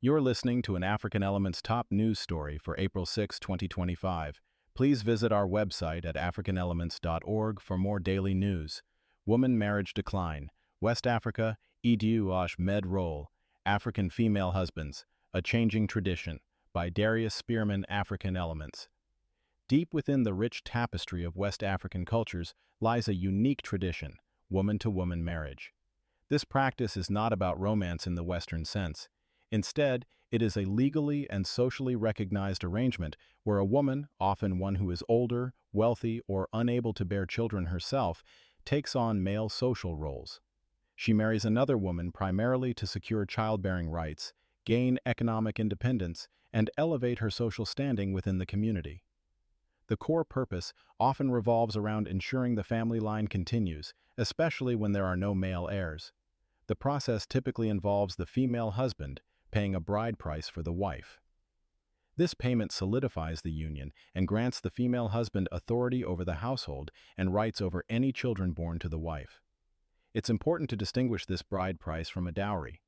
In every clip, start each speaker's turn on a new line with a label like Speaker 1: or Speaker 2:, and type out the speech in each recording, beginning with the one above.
Speaker 1: You're listening to an African Elements top news story for April 6, 2025. Please visit our website at africanelements.org for more daily news. Woman marriage decline. West Africa, Idiu Med Role. African female husbands. A changing tradition. By Darius Spearman, African Elements. Deep within the rich tapestry of West African cultures lies a unique tradition, woman-to-woman marriage. This practice is not about romance in the Western sense. Instead, it is a legally and socially recognized arrangement where a woman, often one who is older, wealthy, or unable to bear children herself, takes on male social roles. She marries another woman primarily to secure childbearing rights, gain economic independence, and elevate her social standing within the community. The core purpose often revolves around ensuring the family line continues, especially when there are no male heirs. The process typically involves the female husband paying a bride price for the wife. This payment solidifies the union and grants the female husband authority over the household and rights over any children born to the wife. It's important to distinguish this bride price from a dowry.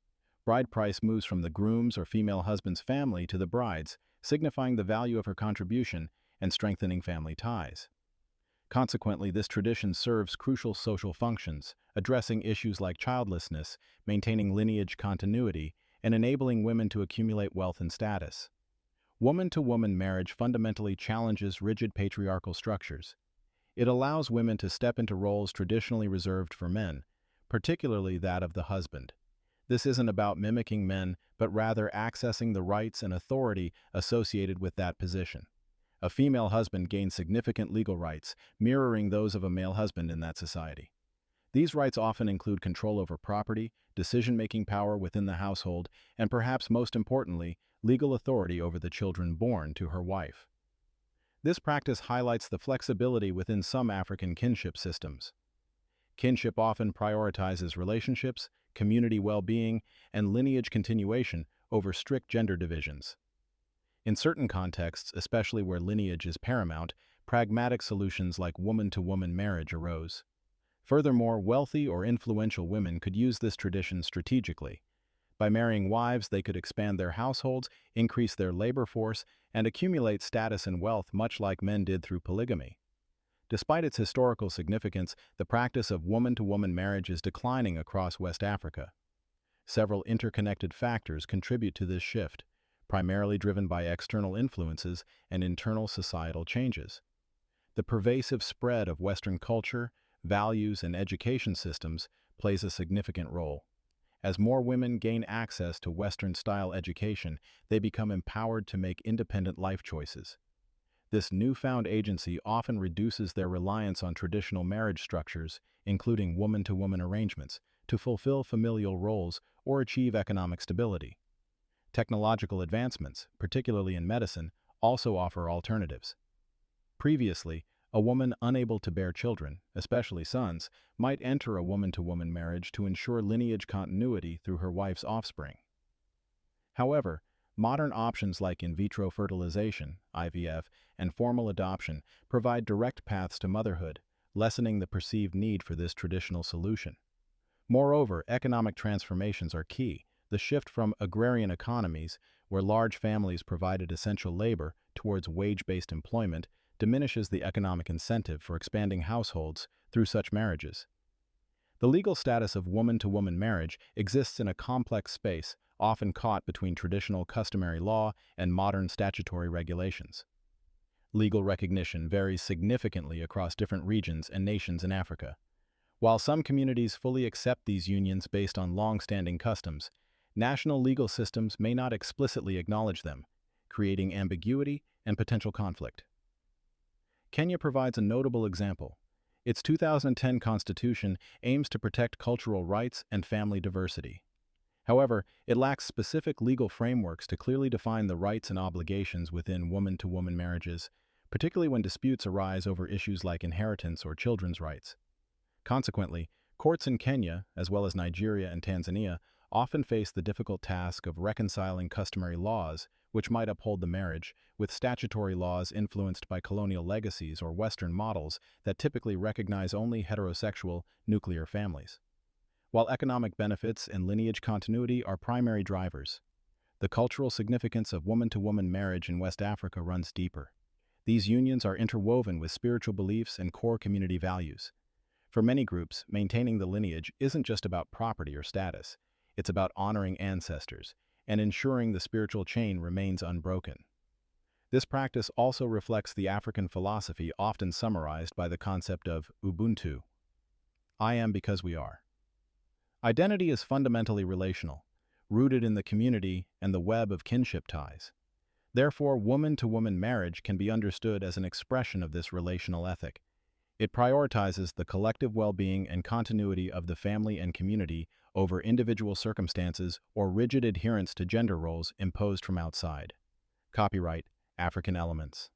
Speaker 1: Bride price moves from the groom's or female husband's family to the bride's, signifying the value of her contribution and strengthening family ties. Consequently, this tradition serves crucial social functions, addressing issues like childlessness, maintaining lineage continuity, and enabling women to accumulate wealth and status. Woman-to-woman marriage fundamentally challenges rigid patriarchal structures. It allows women to step into roles traditionally reserved for men, particularly that of the husband. This isn't about mimicking men, but rather accessing the rights and authority associated with that position. A female husband gains significant legal rights, mirroring those of a male husband in that society. These rights often include control over property, decision-making power within the household, and perhaps most importantly, legal authority over the children born to her wife. This practice highlights the flexibility within some African kinship systems. Kinship often prioritizes relationships, community well-being, and lineage continuation over strict gender divisions. In certain contexts, especially where lineage is paramount, pragmatic solutions like woman-to-woman marriage arose. Furthermore, wealthy or influential women could use this tradition strategically. By marrying wives, they could expand their households, increase their labor force, and accumulate status and wealth much like men did through polygamy. Despite its historical significance, the practice of woman-to-woman marriage is declining across West Africa. Several interconnected factors contribute to this shift, primarily driven by external influences and internal societal changes. The pervasive spread of Western culture, values, and education systems plays a significant role. As more women gain access to Western-style education, they become empowered to make independent life choices. This newfound agency often reduces their reliance on traditional marriage structures, including woman-to-woman arrangements, to fulfill familial roles or achieve economic stability. Technological advancements, particularly in medicine, also offer alternatives. Previously, a woman unable to bear children, especially sons, might enter a woman-to-woman marriage to ensure lineage continuity through her wife's offspring. However, modern options like in vitro fertilization, IVF, and formal adoption provide direct paths to motherhood, lessening the perceived need for this traditional solution. Moreover, economic transformations are key. The shift from agrarian economies, where large families provided essential labor, towards wage-based employment, diminishes the economic incentive for expanding households through such marriages. The legal status of woman-to-woman marriage exists in a complex space, often caught between traditional customary law and modern statutory regulations. Legal recognition varies significantly across different regions and nations in Africa. While some communities fully accept these unions based on long-standing customs, national legal systems may not explicitly acknowledge them, creating ambiguity and potential conflict. Kenya provides a notable example. Its 2010 constitution aims to protect cultural rights and family diversity. However, it lacks specific legal frameworks to clearly define the rights and obligations within woman-to-woman marriages, particularly when disputes arise over issues like inheritance or children's rights. Consequently, courts in Kenya, as well as Nigeria and Tanzania, often face the difficult task of reconciling customary laws, which might uphold the marriage, with statutory laws influenced by colonial legacies or Western models that typically recognize only heterosexual, nuclear families. While economic benefits and lineage continuity are primary drivers, The cultural significance of woman-to-woman marriage in West Africa runs deeper. These unions are interwoven with spiritual beliefs and core community values. For many groups, maintaining the lineage isn't just about property or status. It's about honoring ancestors and ensuring the spiritual chain remains unbroken. This practice also reflects the African philosophy often summarized by the concept of Ubuntu. I am because we are. Identity is fundamentally relational, rooted in the community and the web of kinship ties. Therefore, woman-to-woman marriage can be understood as an expression of this relational ethic. It prioritizes the collective well-being and continuity of the family and community over individual circumstances or rigid adherence to gender roles imposed from outside. Copyright African Elements.